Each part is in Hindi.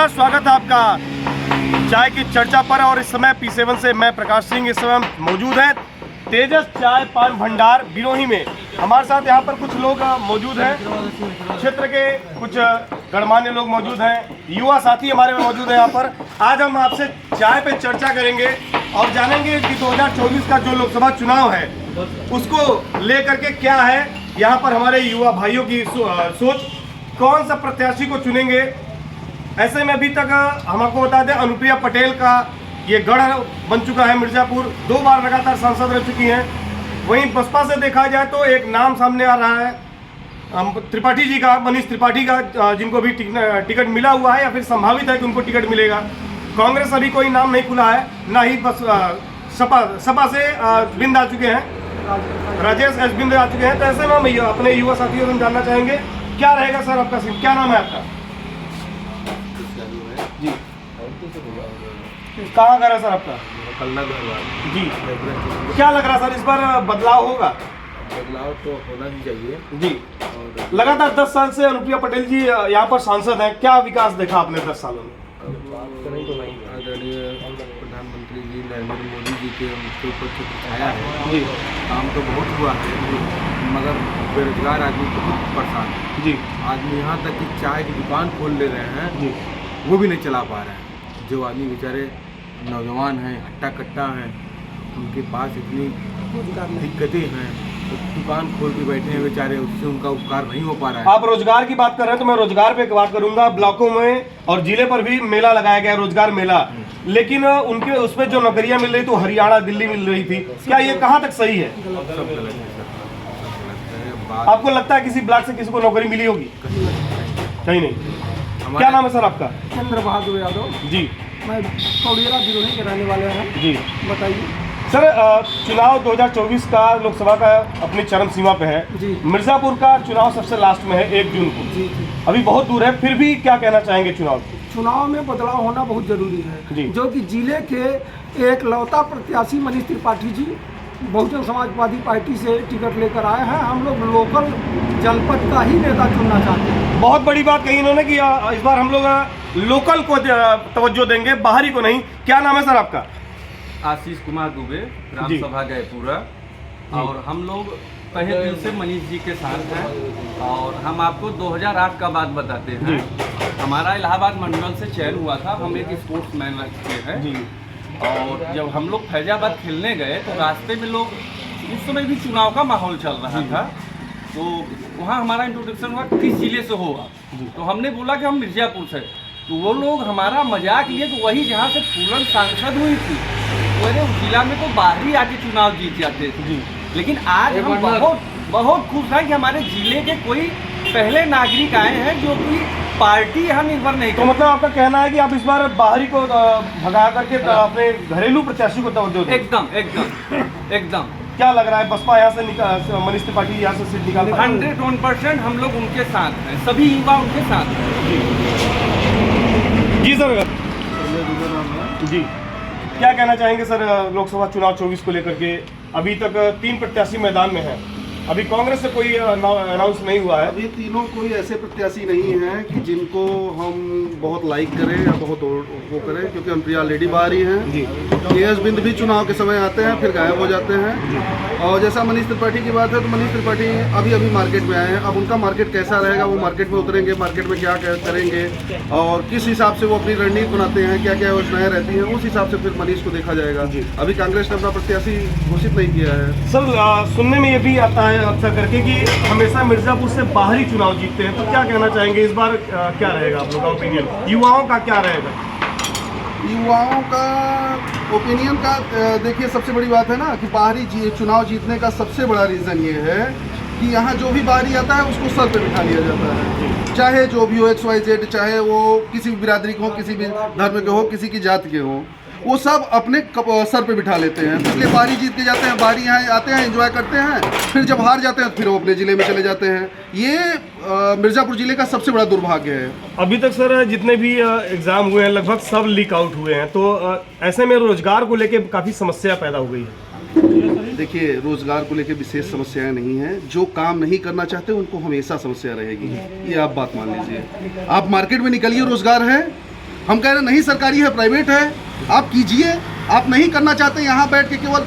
नमस्कार, स्वागत है आपका चाय की चर्चा पर। और इस समय P7 से मैं प्रकाश सिंह इस समय मौजूद हैं तेजस चाय पान भंडार बिरोही में। हमारे साथ यहाँ पर कुछ लोग मौजूद हैं, क्षेत्र के कुछ गणमान्य लोग मौजूद हैं, युवा साथी हमारे में मौजूद हैं यहाँ पर। आज हम आपसे चाय पे चर्चा करेंगे और जानेंगे कि 2024 का जो लोकसभा चुनाव है उसको लेकर के क्या है यहाँ पर हमारे युवा भाइयों की सोच, कौन सा प्रत्याशी को चुनेंगे। ऐसे में अभी तक हम आपको बता दें, अनुप्रिया पटेल का ये गढ़ बन चुका है मिर्जापुर, 2 बार लगातार सांसद रह चुकी हैं। वहीं बसपा से देखा जाए तो एक नाम सामने आ रहा है त्रिपाठी जी का, मनीष त्रिपाठी का, जिनको भी टिकट मिला हुआ है या फिर संभावित है कि उनको टिकट मिलेगा। कांग्रेस अभी कोई नाम नहीं खुला है, ना ही बस सपा से बिंद आ चुके हैं, राजेश एस बिंद आ चुके हैं। तो ऐसे में हम अपने युवा साथियों से जानना चाहेंगे क्या रहेगा सर आपका सीन, क्या नाम है आपका जी, कहाँ का है सर आपका जी? क्या लग रहा है सर इस बार बदलाव होगा? बदलाव तो होना ही चाहिए जी। लगातार 10 साल से अनुप्रिया पटेल जी यहाँ पर सांसद हैं, क्या विकास देखा आपने 10 सालों में? आदरणीय प्रधानमंत्री जी नरेंद्र मोदी जी के ऊपर जो छाया है जी, काम तो बहुत हुआ है, मगर बेरोजगार आदमी बहुत परेशान है जी। आदमी यहाँ तक कि चाय की दुकान खोल ले रहे हैं जी, वो भी नहीं चला पा रहे हैं। जो आदमी बेचारे नौजवान हैं, हट्टा कट्टा हैं, उनके पास इतनी दिक्कतें हैं, तो दुकान खोल के बैठे हैं बेचारे, उससे उनका उपकार नहीं हो पा रहा है। आप रोजगार की बात कर रहे हैं तो मैं रोजगार पे बात करूंगा। ब्लॉकों में और जिले पर भी मेला लगाया गया, रोजगार मेला, लेकिन उनके उसमें जो नौकरियां मिल रही तो हरियाणा दिल्ली मिल रही थी, क्या ये कहाँ तक सही है? सब गलत है सर। आपको लगता है किसी ब्लॉक से किसी को नौकरी मिली होगी? कहीं नहीं। क्या नाम है सर आपका? चंद्र बहादुर यादव जी। मैं कौड़ियाला बिरोही के रहने वाले हैं जी। बताइए सर, चुनाव 2024 का लोकसभा का अपनी चरम सीमा पे है जी। मिर्जापुर का चुनाव सबसे लास्ट में है 1 जून को, जी जी। अभी बहुत दूर है, फिर भी क्या कहना चाहेंगे चुनाव? चुनाव में बदलाव होना बहुत जरूरी जी। है, जो कि जिले के एक लौता प्रत्याशी मनीष त्रिपाठी जी बहुजन समाजवादी पार्टी से टिकट लेकर आए हैं। हम लोग लोकल जनपद का ही नेता चुनना चाहते हैं। बहुत बड़ी बात कही इन्होंने कि इस बार हम लोग लोकल को तवज्जो देंगे, बाहरी को नहीं। क्या नाम है सर आपका? आशीष कुमार दुबे, ग्राम जी। सभा जयपुरा। और हम लोग तहे दिल से मनीष जी के साथ हैं। और हम आपको 2008 का बात बताते हैं। हमारा इलाहाबाद मंडल से चयन हुआ था, हम एक स्पोर्ट्समैन रखते हैं जी। और जब हम लोग फैजाबाद खेलने गए तो रास्ते में लोग, उस समय भी चुनाव का माहौल चल रहा था, तो वहाँ हमारा इंट्रोडक्शन हुआ किस जिले से हो आप, तो हमने बोला कि हम मिर्जापुर से। तो वो लोग हमारा मजाक लिए कि वही जहाँ से फूलन सांसद हुई थी, अरे उस जिला में तो बाहरी आके चुनाव जीत जाते थे। लेकिन आज हम बहुत खुश हैं कि हमारे जिले के कोई पहले नागरिक आए हैं जो कि पार्टी यहाँ निर्भर नहीं तो कर। मतलब आपका कहना है कि आप इस बार बाहरी को भगा करके अपने घरेलू प्रत्याशी को तवज्जो दें? एकदम एकदम एकदम। क्या लग रहा है बसपा यहाँ से मनीष त्रिपाठी यहाँ से सीट निकाल 101% हम लोग उनके साथ हैं, सभी युवा उनके साथ हैं। जी सर। जी, क्या कहना चाहेंगे सर लोकसभा चुनाव 24 को लेकर के? अभी तक 3 प्रत्याशी मैदान में हैं, अभी कांग्रेस से कोई अनाउंस नहीं हुआ है। अभी तीनों कोई ऐसे प्रत्याशी नहीं हैं कि जिनको हम बहुत लाइक करें या बहुत वो करें, क्योंकि अनुप्रिया ऑलरेडी बाहरी हैं जी। केएस बिंद भी चुनाव के समय आते हैं फिर गायब हो जाते हैं। और जैसा मनीष त्रिपाठी की बात है तो मनीष त्रिपाठी अभी मार्केट में आए हैं। अब उनका मार्केट कैसा रहेगा, वो मार्केट में उतरेंगे, मार्केट में क्या करेंगे और किस हिसाब से वो अपनी रणनीति बनाते हैं, क्या क्या योजनाएं रहती हैं, उस हिसाब से फिर मनीष को देखा जाएगा। अभी कांग्रेस ने अपना प्रत्याशी घोषित नहीं किया है। सर, सुनने में ये भी आता है अक्सर करके कि हमेशा मिर्जापुर से बाहरी चुनाव जीतते हैं, तो क्या कहना चाहेंगे इस बार क्या रहेगा आप लोगों का ओपिनियन, युवाओं का क्या रहेगा? युवाओं का ओपिनियन का देखिए, सबसे बड़ी बात है ना कि बाहरी चुनाव जीतने का सबसे बड़ा रीज़न ये है कि यहाँ जो भी बाहरी आता है उसको सर पे बिठा लिया जाता है, चाहे जो भी हो, XYZ, चाहे वो किसी भी बिरादरी के हो, किसी भी धर्म के हो, किसी की जाति के हो, वो सब अपने सर पे बिठा लेते हैं। इसलिए बाहरी जीत के जाते हैं, बाहरी यहाँ आते हैं, एंजॉय करते हैं, फिर जब हार जाते हैं तो फिर वो अपने ज़िले में चले जाते हैं। ये मिर्ज़ापुर ज़िले का सबसे बड़ा दुर्भाग्य है। अभी तक सर जितने भी एग्ज़ाम हुए हैं लगभग सब लीक आउट हुए हैं, तो ऐसे में रोजगार को लेके काफ़ी समस्या पैदा हो गई है। देखिए, रोजगार को लेकर विशेष समस्याएं नहीं हैं। जो काम नहीं करना चाहते उनको हमेशा समस्या रहेगी, ये आप बात मान लीजिए। आप मार्केट में निकलिए, रोजगार है, हम कह रहे नहीं, सरकारी है, प्राइवेट है, आप कीजिए। आप नहीं करना चाहते यहाँ बैठ के केवल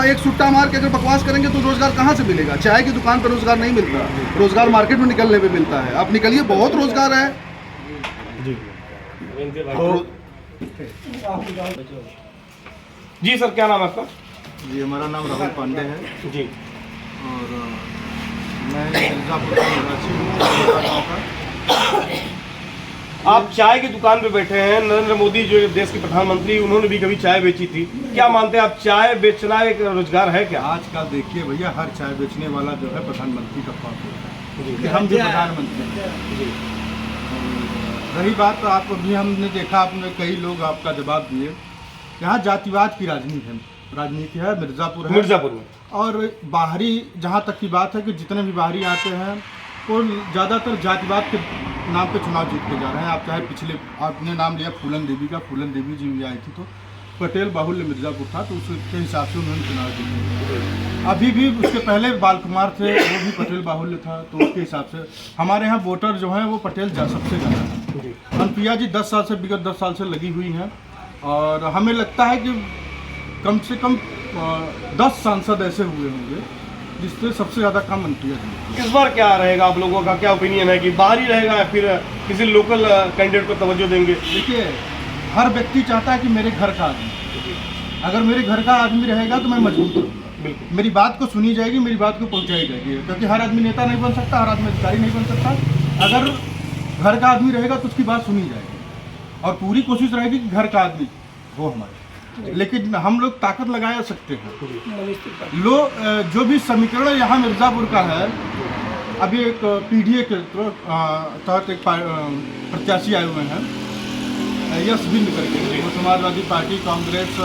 एक सुट्टा मार के अगर बकवास करेंगे तो रोजगार कहाँ से मिलेगा? चाय की दुकान पर रोजगार नहीं मिलता, रोजगार मार्केट में निकलने पे मिलता है। आप निकलिए, बहुत रोजगार है। जी सर, क्या नाम है आपका? जी, हमारा नाम राहुल पांडे है जी। और मैं मिर्ज़ापुर का निवासी हूँ, गाँव का। आप चाय की दुकान पे बैठे हैं। नरेंद्र मोदी जो देश के प्रधानमंत्री, उन्होंने भी कभी चाय बेची थी। क्या मानते हैं आप, चाय बेचना एक रोजगार है क्या? आजकल देखिए भैया, हर चाय बेचने वाला जो है प्रधानमंत्री का पाप है कि हम भी प्रधानमंत्री हैं। रही बात तो आप अभी हमने देखा, आपने कई लोग आपका जवाब दिए। यहाँ जातिवाद की राजनीति है मिर्ज़ापुर है। मिर्ज़ापुर में और बाहरी, जहाँ तक की बात है कि जितने भी बाहरी आते हैं वो ज़्यादातर जातिवाद के नाम पे चुनाव जीत के जा रहे हैं। आप चाहे पिछले, आपने नाम लिया फूलन देवी का, फूलन देवी जी भी आई थी तो पटेल बाहुल्य मिर्ज़ापुर था, तो उसके हिसाब से उन्होंने चुनाव जीते। अभी भी उसके पहले बाल कुमार थे, वो भी पटेल बाहुल्य था, तो उसके हिसाब से हमारे यहाँ वोटर जो हैं वो पटेल सबसे ज़्यादा है। अनुप्रिया जी 10 साल से, विगत 10 साल से लगी हुई हैं और हमें लगता है कि कम से कम 10 सांसद ऐसे हुए होंगे जिससे सबसे ज़्यादा काम अनुप्रिया जी। इस बार क्या रहेगा, आप लोगों का क्या ओपिनियन है कि बाहरी रहेगा या फिर किसी लोकल कैंडिडेट को तवज्जो देंगे? देखिए, हर व्यक्ति चाहता है कि मेरे घर का आदमी, अगर मेरे घर का आदमी रहेगा तो मैं मजबूत रहूँगा। बिल्कुल, मेरी बात को सुनी जाएगी, मेरी बात को पहुँचाई जाएगी, क्योंकि हर आदमी नेता नहीं बन सकता, हर आदमी अधिकारी नहीं बन सकता। अगर घर का आदमी रहेगा तो उसकी बात सुनी जाएगी और पूरी कोशिश रहेगी कि घर का आदमी हो हमारे। लेकिन हम लोग ताकत लगा सकते हैं। जो भी समीकरण यहाँ मिर्ज़ापुर का है, अभी एक पीडीए के तहत एक प्रत्याशी आए हुए हैं, यश बिंद करके, वो समाजवादी पार्टी, कांग्रेस,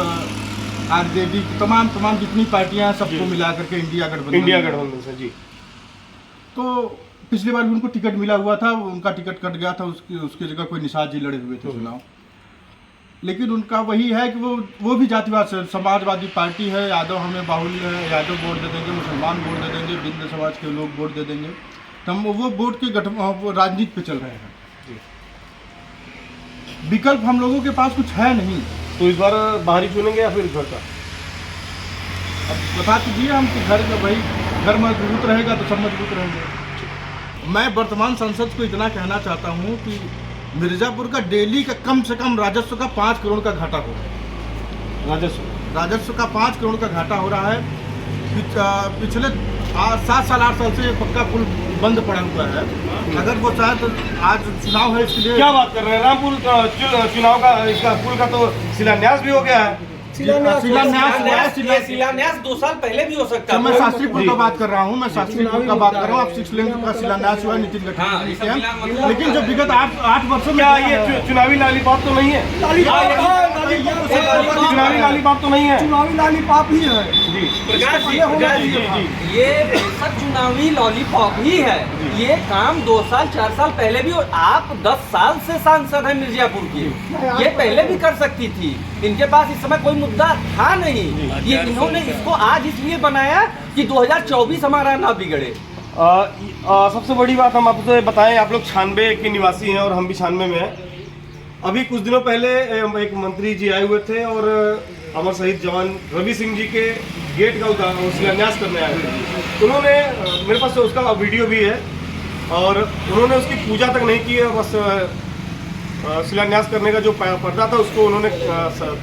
आरजेडी, तमाम जितनी पार्टियां हैं सबको मिला करके इंडिया गठबंधन से जी। तो पिछली बार भी उनको टिकट मिला हुआ था, उनका टिकट कट गया था, उसकी जगह कोई निषाद जी लड़े हुए थे चुनाव। लेकिन उनका वही है कि वो भी जातिवाद से, समाजवादी पार्टी है, यादव हमें बाहुल्य है, यादव वोट दे देंगे, मुसलमान वोट दे देंगे, बिंद समाज के लोग वोट दे देंगे, तो हम वो वोट के राजनीति पे चल रहे हैं। विकल्प हम लोगों के पास कुछ है नहीं। तो इस बार बाहरी चुनेंगे या फिर घर का? अब बता दीजिए हम कि घर का, भाई घर मजबूत रहेगा तो सब मजबूत रहेंगे। मैं वर्तमान सांसद को इतना कहना चाहता हूँ कि मिर्ज़ापुर का डेली का कम से कम राजस्व का 5 करोड़ का घाटा हो रहा है। राजस्व का 5 करोड़ का घाटा हो रहा है। पिछले 7 साल 8 साल से पक्का पुल बंद पड़ा हुआ है। अगर वो चाहे तो आज चुनाव है, इसके लिए क्या बात कर रहे हैं? रामपुर चुनाव का, इसका पुल का तो शिलान्यास भी हो गया है। शिलान्यास 2 साल पहले भी हो सकता है। मैं शास्त्रीपुर का बात कर रहा हूँ, मैं शास्त्रीपुर का बात कर रहा हूँ। अब 6 लेन का शिलान्यास हुआ नितिन गडकरी जी के, लेकिन जो विगत 8 वर्षों में, क्या ये चुनावी लालीपाप तो नहीं है? चुनावी लालीपाप तो नहीं है, चुनावी लालीपाप ही है जी। प्रकाश जी, ये बेशक चुनावी लॉलीपॉप ही है। ये काम 2 साल 4 साल पहले भी, और आप 10 साल से सांसद हैं मिर्ज़ापुर की, ये पहले भी कर सकती थी। इनके पास इस समय कोई मुद्दा था नहीं। ये इन्होंने इसको आज इसलिए बनाया कि 2024 हमारा ना बिगड़े। सबसे बड़ी बात हम आपसे बताएं, आप लोग 96 के निवासी हैं और हम भी 96 में हैं। अभी कुछ दिनों पहले एक मंत्री जी आए हुए थे और अमर शहीद जवान रवि सिंह जी के गेट का शिलान्यास करने आए थे। उन्होंने, मेरे पास उसका वीडियो भी है, और उन्होंने उसकी पूजा तक नहीं की है, बस शिलान्यास करने का जो पर्दा था उसको उन्होंने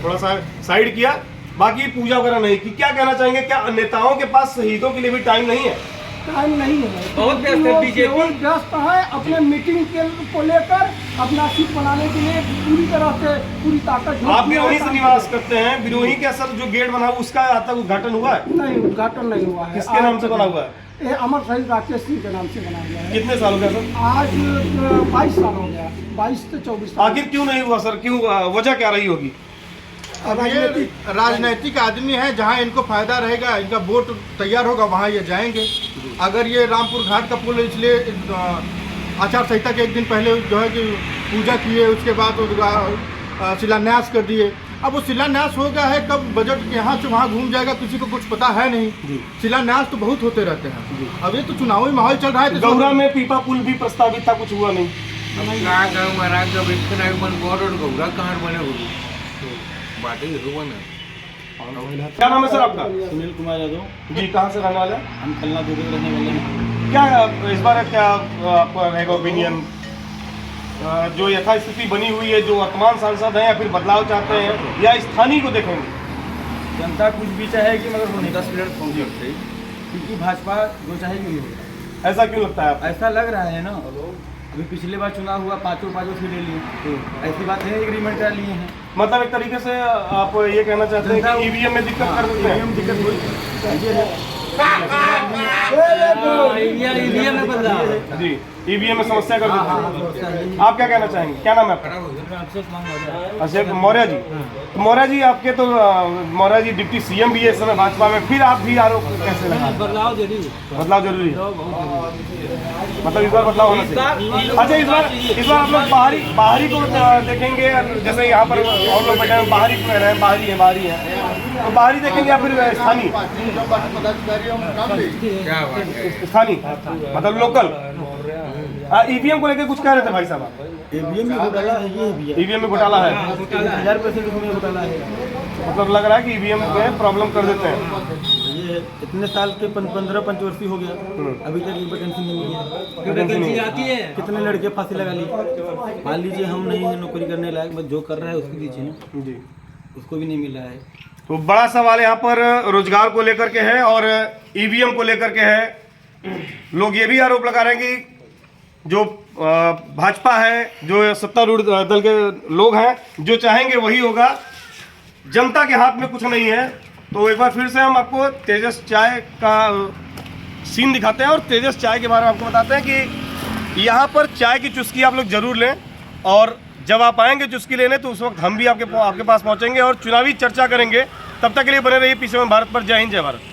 थोड़ा सा साइड किया, बाकी पूजा वगैरह नहीं की। क्या कहना चाहेंगे, क्या नेताओं के पास शहीदों के लिए भी टाइम नहीं है? टाइम नहीं है, बहुत व्यस्त है बीजेपी, व्यस्त है अपने मीटिंग को लेकर, अपना सीट बनाने के लिए पूरी तरह से पूरी ताकत। आप बिरोही से निवास करते हैं, बिरोही के असर जो गेट बना उसका आज तक उद्घाटन हुआ है? नहीं, उद्घाटन नहीं हुआ है। किसके नाम से बना हुआ है? ये अमर शहीद राकेश सिंह के नाम से बना हुआ है। कितने साल हो गया सर? आज 22 साल हो गया, 22 से 24 साल। आखिर क्यों नहीं हुआ सर? क्यों, वजह क्या रही होगी? राजनीतिक आदमी है, जहाँ इनको फायदा रहेगा, इनका वोट तैयार होगा वहाँ ये जाएंगे। अगर ये रामपुर घाट का पुल, इसलिए आचार संहिता के एक दिन पहले जो है कि पूजा किए, उसके बाद शिलान्यास कर दिए। अब वो शिलान्यास हो गया है, कब बजट यहाँ से वहाँ घूम जाएगा किसी को कुछ पता है नहीं। शिलान्यास तो बहुत होते रहते हैं। अब ये तो चुनावी माहौल चल रहा है। गौरा में पीपा पुल भी प्रस्तावित था, कुछ हुआ नहीं। काय करूं महाराज जब इतने नाही मन बोर्ड घोड़ा कहाँ बने हुए बातें ही बने क्या नाम है सर आपका? सुनील कुमार यादव। जी, कहाँ से रहने वाले हैं? हम खलना दूध के रहने वाले हैं। क्या इस बार क्या आपका रहेगा ओपिनियन? जो यथास्थिति बनी हुई है, जो वर्तमान सांसद हैं, या फिर बदलाव चाहते हैं, या स्थानीय को देखेंगे? जनता कुछ भी चाहेगी मगर वो नहीं 10 मिनट फोन करते क्योंकि भाजपा जो चाहेगी नहीं होगा। ऐसा क्यों लगता है आपको? ऐसा लग रहा है ना, अभी पिछले बार चुनाव हुआ पाँचों सीट ले लिए, ऐसी बात है एग्रीमेंट कर लिए हैं। मतलब एक तरीके से आप ये कहना चाहते हैं कि ईवीएम में दिक्कत कर देते हैं? दिक्कत हुई ईवीएम में बदला जी, ईवीएम में समस्या कर देते हैं। आप क्या कहना चाहेंगे? क्या नाम है आपका? अशोक मौर्य जी। तो मौर्य जी, आपके तो मौर्य जी डिप्टी सीएम भी है इस समय भाजपा में, फिर आप भी आरोप कैसे लगा? बदलाव जरूरी बदलाव जरूरी है, मतलब इस बार बदलाव होना चाहिए। अच्छा, इस बार आप लोग बाहरी को देखेंगे, जैसे यहाँ पर और लोग बैठे हैं, बाहरी रह रहे हैं, बाहरी है, तो बाहरी देखेंगे या फिर स्थानीय? स्थानीय मतलब लोकल। ईवीएम को लेकर कुछ कह रहे थे भाई साहब? ईवीएम में घोटाला है, ये ईवीएम में घोटाला है, 1000% उसमें घोटाला है। मतलब लग रहा है कि ईवीएम में प्रॉब्लम कर देते हैं। ये इतने साल के 15 पंचवर्षीय हो गया, अभी तक एक वैकेंसी नहीं मिली है। वैकेंसी आती है, कितने लड़के फांसी लगा लिए। मान लीजिए हम नहीं है नौकरी करने लायक, बस जो कर रहा है उसको दीजिए ना, जी, उसको भी नहीं मिल रहा है। तो बड़ा सवाल यहाँ पर रोजगार को लेकर के है और ईवीएम को लेकर के है। लोग ये भी आरोप लगा रहे हैं कि जो भाजपा है, जो सत्तारूढ़ दल के लोग हैं, जो चाहेंगे वही होगा, जनता के हाथ में कुछ नहीं है। तो एक बार फिर से हम आपको तेजस चाय का सीन दिखाते हैं और तेजस चाय के बारे में आपको बताते हैं कि यहाँ पर चाय की चुस्की आप लोग जरूर लें, और जब आप आएंगे चुस्की लेने तो उस वक्त हम भी आपके पास पहुँचेंगे और चुनावी चर्चा करेंगे। तब तक के लिए बने रहिए पी7 भारत पर। जय हिंद, जय भारत।